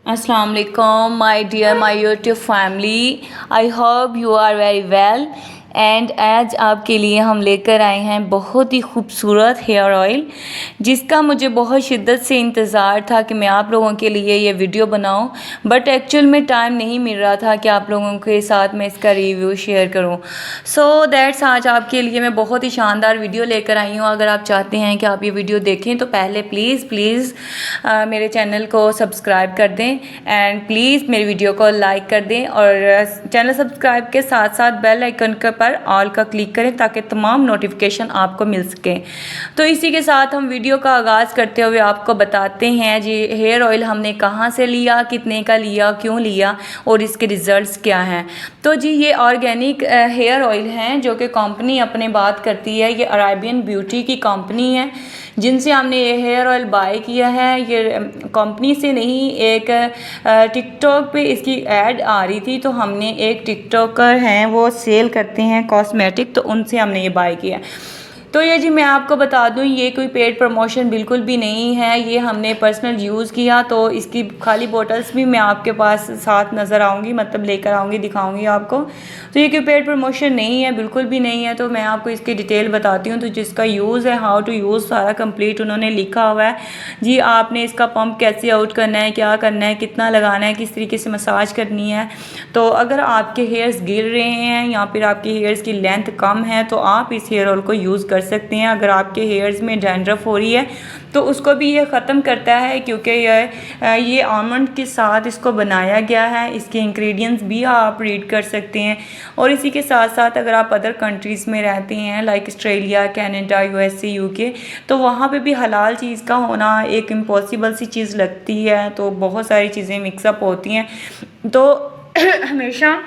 Assalamu alaikum, my dear my YouTube family. I hope you are very well. And आज आपके लिए हम लेकर आए हैं बहुत ही खूबसूरत हेयर ऑयल, जिसका मुझे बहुत शिद्दत से इंतज़ार था कि मैं आप लोगों के लिए ये वीडियो बनाऊं, बट एक्चुअल में टाइम नहीं मिल रहा था कि आप लोगों के साथ मैं इसका रिव्यू शेयर करूं। सो दैट्स आज आपके लिए मैं बहुत ही शानदार वीडियो लेकर आई हूं। अगर आप चाहते हैं कि आप ये वीडियो देखें तो पहले प्लीज़ मेरे चैनल को सब्सक्राइब कर दें एंड प्लीज़ मेरी वीडियो को लाइक कर दें और चैनल सब्सक्राइब के साथ साथ बेल आइकन के पर ऑल का क्लिक करें ताकि तमाम नोटिफिकेशन आपको मिल सके। तो इसी के साथ हम वीडियो का आगाज़ करते हुए आपको बताते हैं जी हेयर ऑयल हमने कहाँ से लिया, कितने का लिया, क्यों लिया और इसके रिज़ल्ट्स क्या हैं। तो जी ये ऑर्गेनिक हेयर ऑयल हैं जो कि कंपनी अपने बात करती है। ये अरेबियन ब्यूटी की कंपनी है जिनसे हमने ये हेयर ऑयल बाय किया है। ये कंपनी से नहीं, एक टिकटॉक पे इसकी ऐड आ रही थी तो हमने एक टिकटॉकर हैं वो सेल करते हैं कॉस्मेटिक, तो उनसे हमने ये बाय किया। तो ये जी मैं आपको बता दूं ये कोई पेड प्रमोशन बिल्कुल भी नहीं है, ये हमने पर्सनल यूज़ किया। तो इसकी खाली बोटल्स भी मैं आपके पास साथ नज़र आऊँगी, मतलब लेकर आऊँगी, दिखाऊँगी आपको। तो ये कोई पेड प्रमोशन नहीं है, बिल्कुल भी नहीं है। तो मैं आपको इसकी डिटेल बताती हूँ। तो जिसका यूज़ है, हाउ टू यूज़, सारा कंप्लीट उन्होंने लिखा हुआ है जी। आपने इसका पंप कैसे आउट करना है, क्या करना है, कितना लगाना है, किस तरीके से मसाज करनी है। तो अगर आपके हेयर्स गिर रहे हैं या फिर आपके हेयर्स की लेंथ कम है तो आप इस हेयर ऑयल को यूज़ कर सकते हैं। अगर आपके हेयर्स में डैंड्रफ हो रही है तो उसको भी ये ख़त्म करता है, क्योंकि ये आमंड के साथ इसको बनाया गया है। इसके इंग्रेडिएंट्स भी आप रीड कर सकते हैं। और इसी के साथ साथ अगर आप अदर कंट्रीज़ में रहते हैं like Australia, Canada, USA, UK, तो वहाँ पे भी हलाल चीज़ का होना एक इम्पॉसिबल सी चीज़ लगती है। तो बहुत सारी चीज़ें मिक्सअप होती हैं, तो हमेशा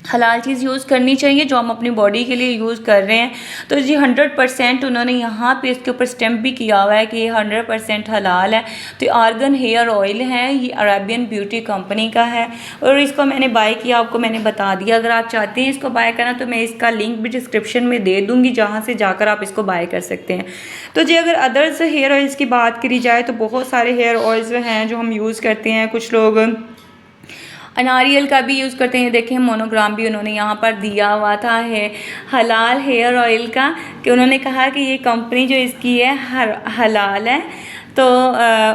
हलाल चीज़ यूज़ करनी चाहिए जो हम अपनी बॉडी के लिए यूज़ कर रहे हैं। तो जी 100% उन्होंने यहाँ पे इसके ऊपर स्टैम्प भी किया हुआ है कि ये 100% हलाल है। तो आर्गन हेयर ऑयल है, ये अरेबियन ब्यूटी कंपनी का है और इसको मैंने बाय किया, आपको मैंने बता दिया। अगर आप चाहते हैं इसको बाय करना तो मैं इसका लिंक भी डिस्क्रिप्शन में दे दूँगी, जहाँ से जाकर आप इसको बाय कर सकते हैं। तो जी अगर अदर्स हेयर ऑयल्स की बात करी जाए तो बहुत सारे हेयर ऑयल्स हैं जो हम यूज़ करते हैं। कुछ लोग नारियल का भी यूज़ करते हैं। देखें मोनोग्राम भी उन्होंने यहाँ पर दिया हुआ था है हलाल हेयर ऑयल का, कि उन्होंने कहा कि ये कंपनी जो इसकी है हलाल है। तो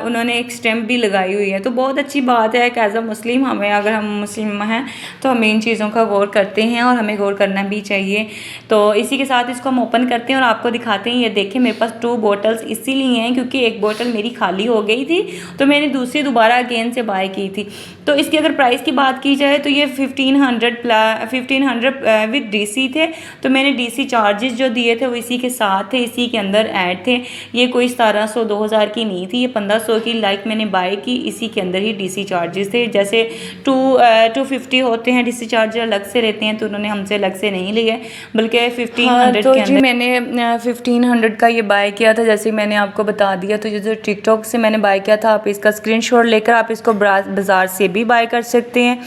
उन्होंने एक स्टैम्प भी लगाई हुई है। तो बहुत अच्छी बात है कि एज अ मुस्लिम हमें, अगर हम मुस्लिम हैं तो हमें इन चीज़ों का गौर करते हैं और हमें गौर करना भी चाहिए। तो इसी के साथ इसको हम ओपन करते हैं और आपको दिखाते हैं। ये देखिए मेरे पास 2 बोटल्स इसीलिए हैं क्योंकि एक बोतल मेरी खाली हो गई थी तो मैंने दूसरी दोबारा अगेन से बाय की थी। तो इसकी अगर प्राइस की बात की जाए तो ये 1500 विद डीसी थे। तो मैंने डीसी चार्जेस जो दिए थे वो इसी के साथ थे, इसी के अंदर ऐड थे। ये कोई 1700-2000 की नहीं थी, ये 1500 की लाइक मैंने बाय की, इसी के अंदर ही डीसी चार्जेस थे। जैसे 250 होते हैं डीसी चार्ज अलग से रहते हैं, तो उन्होंने हमसे अलग से नहीं लिए बल्कि 1500 तो के अंदर मैंने 1500 का ये बाय किया था। जैसे मैंने आपको बता दिया। तो ये जो टिकटॉक से मैंने बाय किया था, आप इसका स्क्रीनशॉट लेकर आप इसको बाज़ार से भी बाय कर सकते हैं।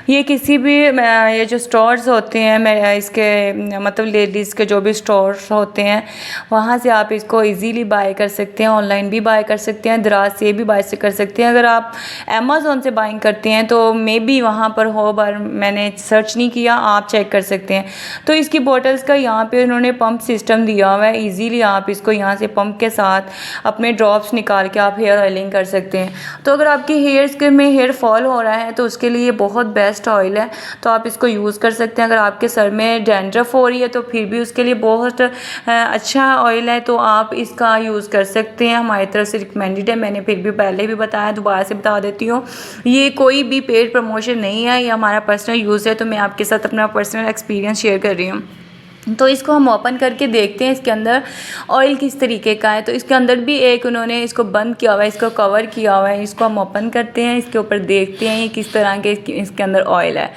ये किसी भी ये जो स्टोर्स होते हैं, मैं इसके मतलब लेडीज़ के जो भी स्टोर्स होते हैं वहाँ से आप इसको इजीली बाय कर सकते हैं। ऑनलाइन भी बाय कर सकते हैं, दराज से भी बाय कर सकते हैं। अगर आप अमेज़ोन से बाइंग करते हैं तो मे बी वहाँ पर हो, पर मैंने सर्च नहीं किया, आप चेक कर सकते हैं। तो इसकी बोटल्स का यहाँ पे उन्होंने पंप सिस्टम दिया हुआ है। ईजीली आप इसको यहाँ से पंप के साथ अपने ड्रॉप्स निकाल के आप हेयर ऑयलिंग कर सकते हैं। तो अगर आपके हेयर्स में हेयर फॉल हो रहा है तो उसके लिए बहुत बेस्ट ऑयल है, तो आप इसको यूज़ कर सकते हैं। अगर आपके सर में डैंड्रफ हो रही है तो फिर भी उसके लिए बहुत अच्छा ऑयल है, तो आप इसका यूज़ कर सकते हैं। हमारी तरफ से रिकमेंडेड है, मैंने फिर भी पहले भी बताया, दोबारा से बता देती हूँ। ये कोई भी पेड प्रमोशन नहीं है, ये हमारा पर्सनल यूज़ है। तो मैं आपके साथ अपना पर्सनल एक्सपीरियंस शेयर कर रही हूँ। तो इसको हम ओपन करके देखते हैं इसके अंदर ऑयल किस तरीके का है। तो इसके अंदर भी एक उन्होंने इसको बंद किया हुआ है, इसको कवर किया हुआ है। इसको हम ओपन करते हैं, इसके ऊपर देखते हैं ये किस तरह के इसके अंदर ऑयल है।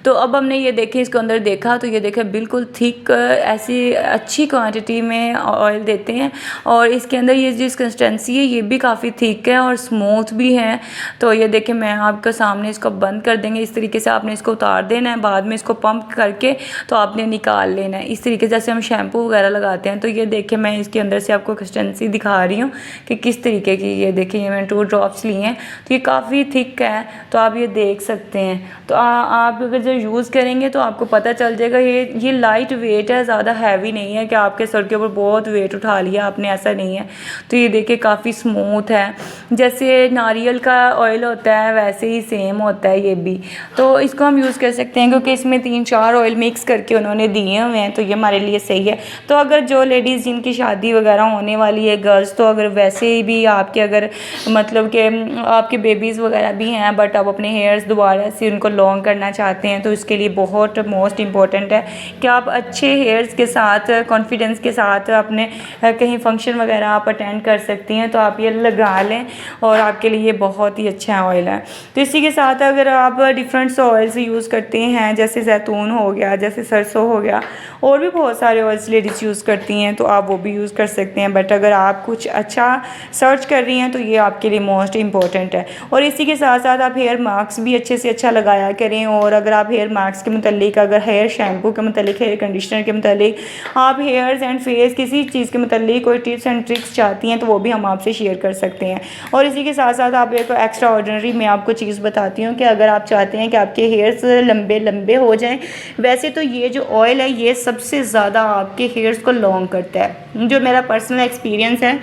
तो अब हमने ये देखे इसको अंदर देखा तो ये देखे बिल्कुल थिक ऐसी अच्छी क्वांटिटी में ऑयल देते हैं। और इसके अंदर ये जिस कंसिस्टेंसी है ये भी काफ़ी थिक है और स्मूथ भी है। तो ये देखें मैं आपके सामने इसको बंद कर देंगे, इस तरीके से आपने इसको उतार देना है, बाद में इसको पंप करके तो आपने निकाल लेना है। इस तरीके से जैसे हम शैम्पू वगैरह लगाते हैं। तो ये देखें मैं इसके अंदर से आपको कंसिस्टेंसी दिखा रही हूँ कि किस तरीके की, ये देखें ये मैंने 2 ड्रॉप्स लिए हैं तो ये काफ़ी थिक है, तो आप ये देख सकते हैं। तो आप अगर जब यूज़ करेंगे तो आपको पता चल जाएगा ये लाइट वेट है, ज़्यादा हैवी नहीं है कि आपके सर के ऊपर बहुत वेट उठा लिया आपने, ऐसा नहीं है। तो ये देखिए काफ़ी स्मूथ है, जैसे नारियल का ऑयल होता है वैसे ही सेम होता है ये भी। तो इसको हम यूज़ कर सकते हैं क्योंकि इसमें 3-4 ऑयल मिक्स करके उन्होंने दिए हुए हैं, तो ये हमारे लिए सही है। तो अगर जो लेडीज़ जिनकी शादी वगैरह होने वाली है, गर्ल्स, तो अगर वैसे ही भी आपके अगर मतलब कि आपके बेबीज़ वगैरह भी हैं बट आप अपने हेयर्स दोबारा से उनको लॉन्ग करना चाहते हैं, तो इसके लिए बहुत मोस्ट इम्पॉर्टेंट है कि आप अच्छे हेयर्स के साथ कॉन्फिडेंस के साथ अपने कहीं फंक्शन वगैरह आप अटेंड कर सकती हैं, तो आप ये लगा लें और आपके लिए बहुत ही अच्छा ऑयल है। तो इसी के साथ अगर आप डिफरेंट ऑयल्स यूज़ करते हैं जैसे जैतून हो गया, जैसे सरसों हो गया, और भी बहुत सारे ऑयल्स लेडीज़ यूज़ करती हैं, तो आप वो भी यूज़ कर सकते हैं। बट अगर आप कुछ अच्छा सर्च कर रही हैं तो ये आपके लिए मोस्ट इम्पॉर्टेंट है। और इसी के साथ साथ आप हेयर मास्क भी अच्छे से अच्छा लगाया करें। और अगर आप हेयर मास्क के मतलब, अगर हेयर शैम्पू के मतलब, हेयर कंडीशनर के मतलब, आप हेयर्स एंड फेस किसी चीज़ के मतलब कोई टिप्स एंड ट्रिक्स चाहती हैं तो वो भी हम आपसे शेयर कर सकते हैं। और इसी के साथ साथ आप एक एक्स्ट्रा ऑर्डिनरी मैं आपको चीज़ बताती हूँ कि अगर आप चाहते हैं कि आपके हेयर्स लंबे लंबे हो जाएं, वैसे तो ये जो ऑयल है ये सबसे ज़्यादा आपके हेयर्स को लॉन्ग करता है। जो मेरा पर्सनल एक्सपीरियंस है,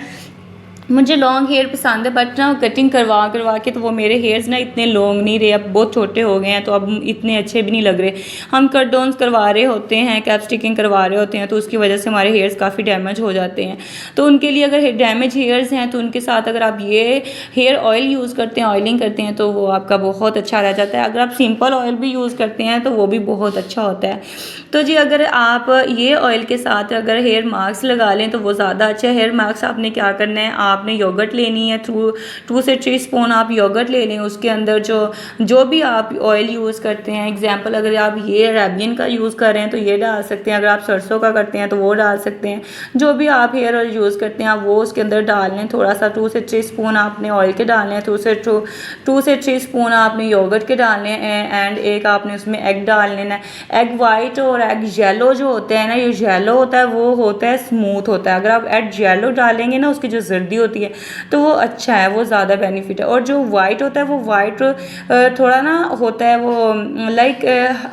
मुझे लॉन्ग हेयर पसंद है बट ना कटिंग करवा के तो वो मेरे हेयर्स ना इतने लॉन्ग नहीं रहे, अब बहुत छोटे हो गए हैं तो अब इतने अच्छे भी नहीं लग रहे। हम कट डाउन्स करवा रहे होते हैं, कैप स्टिकिंग करवा रहे होते हैं, तो उसकी वजह से हमारे हेयर्स काफ़ी डैमेज हो जाते हैं। तो उनके लिए अगर डैमेज हेयर्स हैं तो उनके साथ अगर आप ये हेयर ऑयल यूज़ करते हैं, ऑयलिंग करते हैं, तो वो आपका बहुत अच्छा रह जाता है। अगर आप सिंपल ऑयल भी यूज़ करते हैं तो वो भी बहुत अच्छा होता है। तो जी अगर आप ये ऑयल के साथ अगर हेयर मास्क लगा लें तो वो ज़्यादा अच्छा है। हेयर मास्क आपने क्या करना है, आपने योगर्ट लेनी है, 2 से 3 स्पून आप योगर्ट ले लें। उसके अंदर जो भी आप ऑयल यूज़ करते हैं, एग्जांपल अगर आप ये अरेबियन का यूज़ कर रहे हैं तो ये डाल सकते हैं, अगर आप सरसों का करते हैं तो वो डाल सकते हैं। जो भी आप हेयर ऑयल यूज़ करते हैं आप वो उसके अंदर डाल लें। थोड़ा सा 2 से 3 स्पून आपने ऑयल के डालने हैं, 2 से 3 स्पून आपने योगर्ट के डालने हैं, एंड एक आपने उसमें एग डाल लेना है। एग वाइट और एग येलो जो होते हैं ना, ये येलो होता है वो होता है स्मूथ होता है। अगर आप एग येलो डालेंगे ना, उसकी जो जर्दी होती है तो वो अच्छा है, वो ज़्यादा बेनिफिट है। और जो वाइट होता है वो वाइट थोड़ा ना होता है, वो लाइक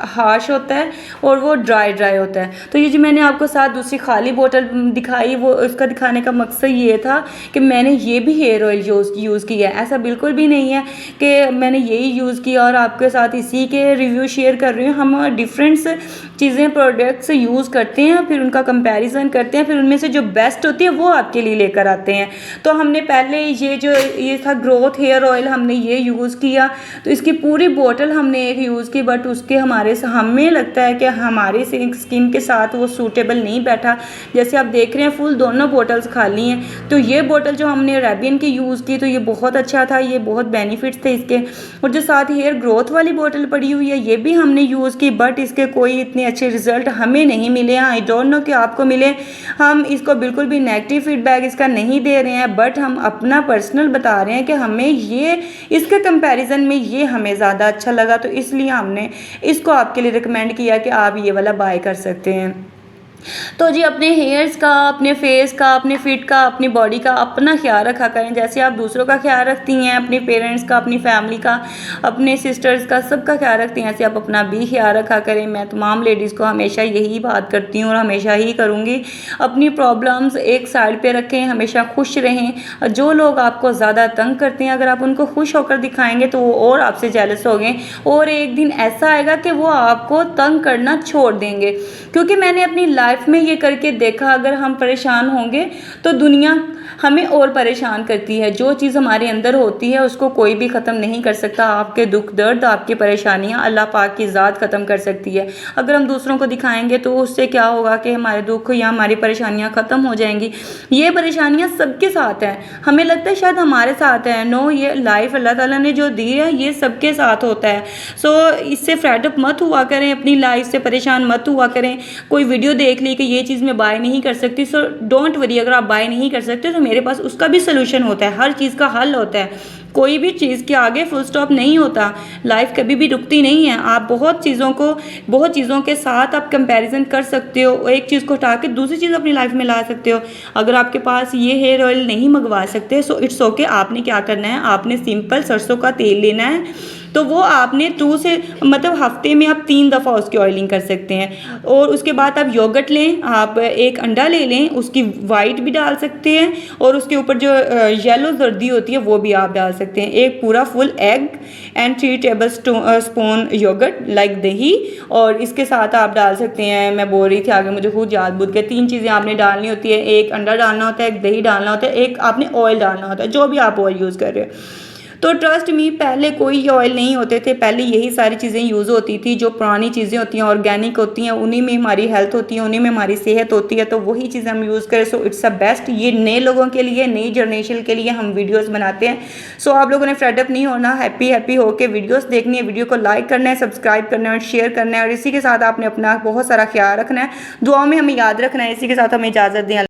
हार्श होता है और वो ड्राई होता है। तो ये जो मैंने आपको साथ दूसरी खाली बोतल दिखाई, वो उसका दिखाने का मकसद ये था कि मैंने ये भी हेयर ऑयल यूज़ किया है। ऐसा बिल्कुल भी नहीं है कि मैंने यही यूज़ किया और आपके साथ इसी के रिव्यू शेयर कर रही हूँ। हम डिफरेंट चीज़ें प्रोडक्ट्स यूज़ करते हैं, फिर उनका कंपैरिजन करते हैं, फिर उनमें से जो बेस्ट होती है वो आपके लिए लेकर आते हैं। तो हमने पहले ये था ग्रोथ हेयर ऑयल, हमने ये यूज़ किया, तो इसकी पूरी बोतल हमने एक यूज़ की, बट उसके हमें लगता है कि हमारी स्किन के साथ वो सूटेबल नहीं बैठा। जैसे आप देख रहे हैं फुल दोनों बोतल्स खाली हैं। तो ये बोतल जो हमने अरेबियन की यूज़ की तो ये बहुत अच्छा था, ये बहुत बेनिफिट्स थे इसके। और जो साथ हेयर ग्रोथ वाली बोतल पड़ी हुई है ये भी हमने यूज़ की, बट इसके कोई इतने अच्छे रिजल्ट हमें नहीं मिले। आई डोंट नो कि आपको मिले। हम इसको बिल्कुल भी नेगेटिव फीडबैक इसका नहीं दे रहे हैं, बट हम अपना पर्सनल बता रहे हैं कि हमें ये इसके कंपैरिजन में ये हमें ज़्यादा अच्छा लगा, तो इसलिए हमने इसको आपके लिए रिकमेंड किया कि आप ये वाला बाय कर सकते हैं। तो जी अपने हेयर्स का, अपने फेस का, अपने फिट का, अपनी बॉडी का अपना ख्याल रखा करें। जैसे आप दूसरों का ख्याल रखती हैं, अपने पेरेंट्स का, अपनी फैमिली का, अपने सिस्टर्स का, सबका ख्याल रखती हैं, ऐसे आप अपना भी ख्याल रखा करें। मैं तमाम लेडीज़ को हमेशा यही बात करती हूँ और हमेशा ही करूँगी। अपनी प्रॉब्लम्स एक साइड पे रखें, हमेशा खुश रहें। जो लोग आपको ज़्यादा तंग करते हैं अगर आप उनको खुश होकर दिखाएंगे तो वो और आपसे जेलस होंगे, और एक दिन ऐसा आएगा कि वो आपको तंग करना छोड़ देंगे। क्योंकि मैंने अपनी लाइफ में ये करके देखा, अगर हम परेशान होंगे तो दुनिया हमें और परेशान करती है। जो चीज़ हमारे अंदर होती है उसको कोई भी ख़त्म नहीं कर सकता। आपके दुख दर्द, आपकी परेशानियाँ अल्लाह पाक की ज़ात ख़त्म कर सकती है। अगर हम दूसरों को दिखाएंगे तो उससे क्या होगा कि हमारे दुख या हमारी परेशानियाँ ख़त्म हो जाएंगी। ये परेशानियाँ सबके साथ हैं, हमें लगता है शायद हमारे साथ है। नो, ये लाइफ अल्लाह ताला ने जो दी है ये सबके साथ होता है। सो इससे फ्रेडअप मत हुआ करें, अपनी लाइफ से परेशान मत हुआ करें। कोई वीडियो देख ली कि ये चीज़ मैं बाय नहीं कर सकती, सो डोंट वरी। अगर आप बाय नहीं कर सकते तो मेरे पास उसका भी सोल्यूशन होता है, हर चीज़ का हल होता है। कोई भी चीज़ के आगे फुल स्टॉप नहीं होता। लाइफ कभी भी रुकती नहीं है। आप बहुत चीज़ों के साथ आप कंपैरिजन कर सकते हो, एक चीज़ को हटा के दूसरी चीज़ अपनी लाइफ में ला सकते हो। अगर आपके पास ये हेयर ऑयल नहीं मंगवा सकते सो इट्स ओके। आपने क्या करना है, आपने सिंपल सरसों का तेल लेना है, तो वो आपने 2 से मतलब हफ्ते में आप 3 दफ़ा उसकी ऑयलिंग कर सकते हैं। और उसके बाद आप योगर्ट लें, आप एक अंडा ले लें, उसकी वाइट भी डाल सकते हैं और उसके ऊपर जो येलो जर्दी होती है वो भी आप डाल सकते हैं। एक पूरा full egg and 3 tablespoon yogurt like dahi, और इसके साथ आप डाल सकते हैं, मैं बोल रही थी आगे मुझे खुद याद भूल गया, 3 चीज़ें आपने डालनी होती है। एक अंडा डालना होता है, एक दही डालना होता है, एक आपने ऑयल डालना होता है, जो भी आप ऑयल यूज़ कर रहे हो। तो ट्रस्ट मी, पहले कोई ऑयल नहीं होते थे, पहले यही सारी चीज़ें यूज़ होती थी। जो पुरानी चीज़ें होती हैं, ऑर्गेनिक होती हैं, उन्हीं में हमारी हेल्थ होती है, उन्हीं में हमारी सेहत होती है, तो वही चीज़ हम यूज़ करें। So it's a best. ये नए लोगों के लिए, नई जनरेशन के लिए हम वीडियोज़ बनाते हैं। सो आप लोगों ने फ्रेडअप नहीं होना, हैप्पी होकर वीडियोज़ देखनी है, वीडियो को लाइक करना है, सब्सक्राइब करना है और शेयर करना है। और इसी के साथ आपने अपना बहुत सारा ख्याल रखना है, दुआओं में हमें याद रखना है। इसी के साथ हमें इजाज़त दें।